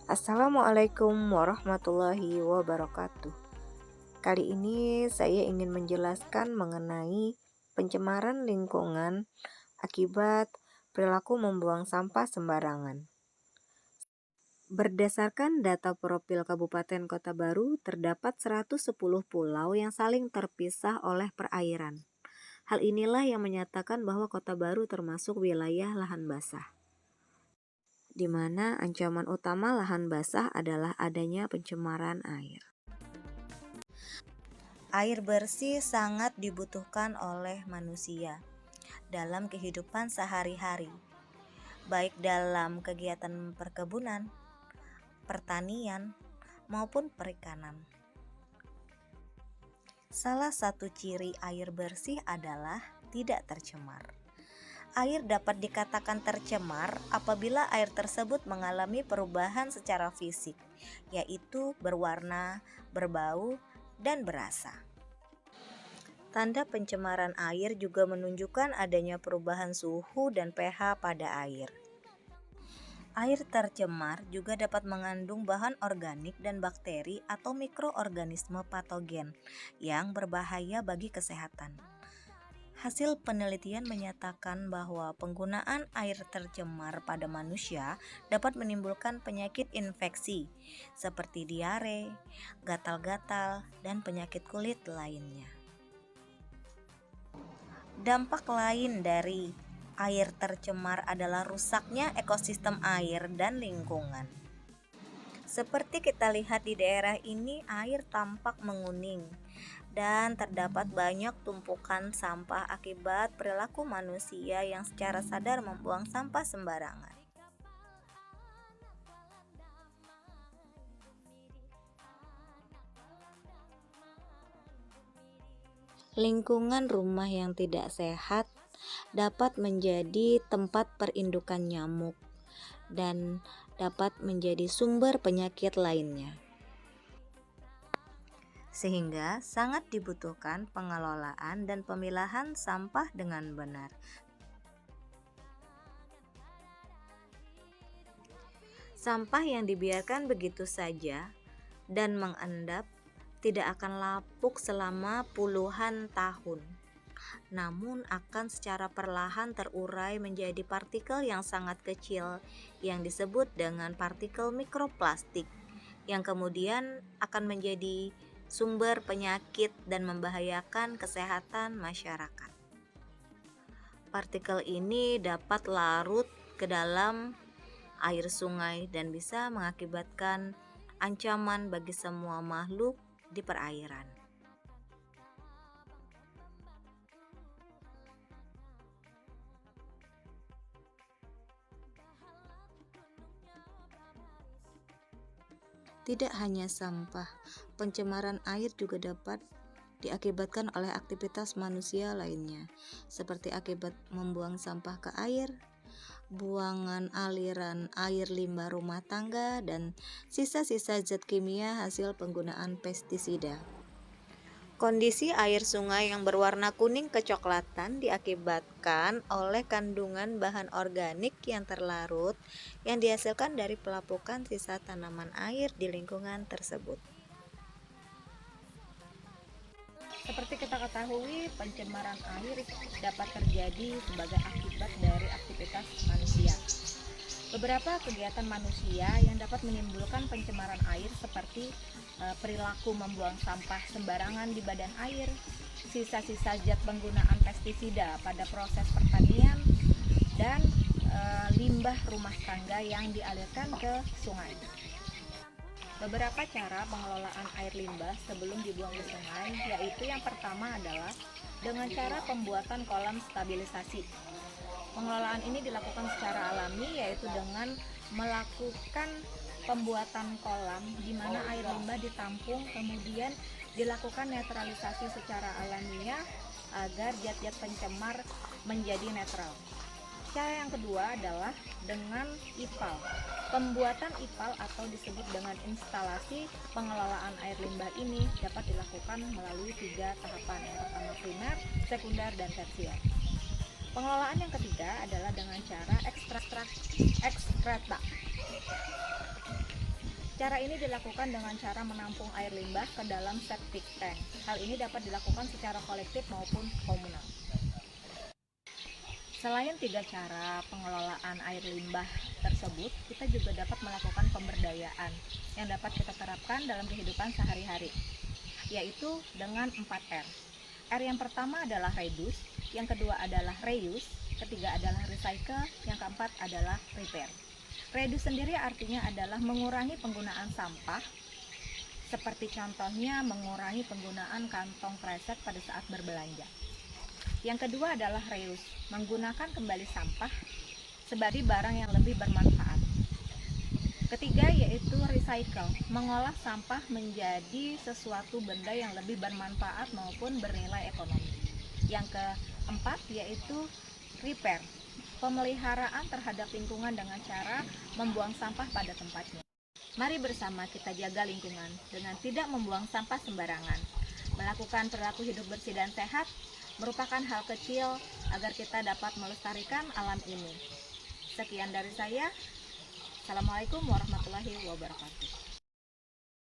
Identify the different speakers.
Speaker 1: Assalamualaikum warahmatullahi wabarakatuh. Kali ini saya ingin menjelaskan mengenai pencemaran lingkungan akibat perilaku membuang sampah sembarangan. Berdasarkan data Profil Kabupaten Kota Baru, terdapat 110 pulau yang saling terpisah oleh perairan. Hal inilah yang menyatakan bahwa Kota Baru termasuk wilayah lahan basah, di mana ancaman utama lahan basah adalah adanya pencemaran air. Air bersih sangat dibutuhkan oleh manusia dalam kehidupan sehari-hari, baik dalam kegiatan perkebunan, pertanian, maupun perikanan. Salah satu ciri air bersih adalah tidak tercemar. Air dapat dikatakan tercemar apabila air tersebut mengalami perubahan secara fisik, yaitu berwarna, berbau, dan berasa. Tanda pencemaran air juga menunjukkan adanya perubahan suhu dan pH pada air. Air tercemar juga dapat mengandung bahan organik dan bakteri atau mikroorganisme patogen yang berbahaya bagi kesehatan. Hasil penelitian menyatakan bahwa penggunaan air tercemar pada manusia dapat menimbulkan penyakit infeksi seperti diare, gatal-gatal, dan penyakit kulit lainnya. Dampak lain dari air tercemar adalah rusaknya ekosistem air dan lingkungan. Seperti kita lihat di daerah ini, air tampak menguning dan terdapat banyak tumpukan sampah akibat perilaku manusia yang secara sadar membuang sampah sembarangan. Lingkungan rumah yang tidak sehat dapat menjadi tempat perindukan nyamuk dan dapat menjadi sumber penyakit lainnya. Sehingga sangat dibutuhkan pengelolaan dan pemilahan sampah dengan benar. Sampah yang dibiarkan begitu saja dan mengendap tidak akan lapuk selama puluhan tahun, namun akan secara perlahan terurai menjadi partikel yang sangat kecil yang disebut dengan partikel mikroplastik, yang kemudian akan menjadi sumber penyakit dan membahayakan kesehatan masyarakat. Partikel ini dapat larut ke dalam air sungai dan bisa mengakibatkan ancaman bagi semua makhluk di perairan. Tidak hanya sampah, pencemaran air juga dapat diakibatkan oleh aktivitas manusia lainnya, seperti akibat membuang sampah ke air, buangan aliran air limbah rumah tangga, dan sisa-sisa zat kimia hasil penggunaan pestisida. Kondisi air sungai yang berwarna kuning kecoklatan diakibatkan oleh kandungan bahan organik yang terlarut yang dihasilkan dari pelapukan sisa tanaman air di lingkungan tersebut.
Speaker 2: Seperti kita ketahui, pencemaran air dapat terjadi sebagai akibat dari aktivitas manusia. Beberapa kegiatan manusia yang dapat menimbulkan pencemaran air seperti perilaku membuang sampah sembarangan di badan air, sisa-sisa zat penggunaan pestisida pada proses pertanian, dan limbah rumah tangga yang dialirkan ke sungai. Beberapa cara pengelolaan air limbah sebelum dibuang ke sungai, yaitu yang pertama adalah dengan cara pembuatan kolam stabilisasi. Pengelolaan ini dilakukan secara alami, yaitu dengan melakukan pembuatan kolam di mana air limbah ditampung, kemudian dilakukan netralisasi secara alamiah agar zat-zat pencemar menjadi netral. Cara yang kedua adalah dengan IPAL. Pembuatan IPAL atau disebut dengan instalasi pengelolaan air limbah ini dapat dilakukan melalui 3 tahapan, yang pertama primer, sekunder, dan tersier. Pengelolaan yang ketiga adalah dengan cara ekskreta. Cara ini dilakukan dengan cara menampung air limbah ke dalam septic tank. Hal ini dapat dilakukan secara kolektif maupun komunal. Selain 3 cara pengelolaan air limbah tersebut, kita juga dapat melakukan pemberdayaan yang dapat kita terapkan dalam kehidupan sehari-hari, yaitu dengan 4R. R yang pertama adalah reduce, yang kedua adalah reuse, ketiga adalah recycle, yang keempat adalah repair. Reduce sendiri artinya adalah mengurangi penggunaan sampah, seperti contohnya mengurangi penggunaan kantong kresek pada saat berbelanja. Yang kedua adalah reuse, menggunakan kembali sampah sebagai barang yang lebih bermanfaat. Ketiga yaitu recycle, mengolah sampah menjadi sesuatu benda yang lebih bermanfaat maupun bernilai ekonomi. Yang keempat yaitu repair, pemeliharaan terhadap lingkungan dengan cara membuang sampah pada tempatnya. Mari bersama kita jaga lingkungan dengan tidak membuang sampah sembarangan. Melakukan perilaku hidup bersih dan sehat merupakan hal kecil agar kita dapat melestarikan alam ini. Sekian dari saya. Assalamualaikum warahmatullahi wabarakatuh.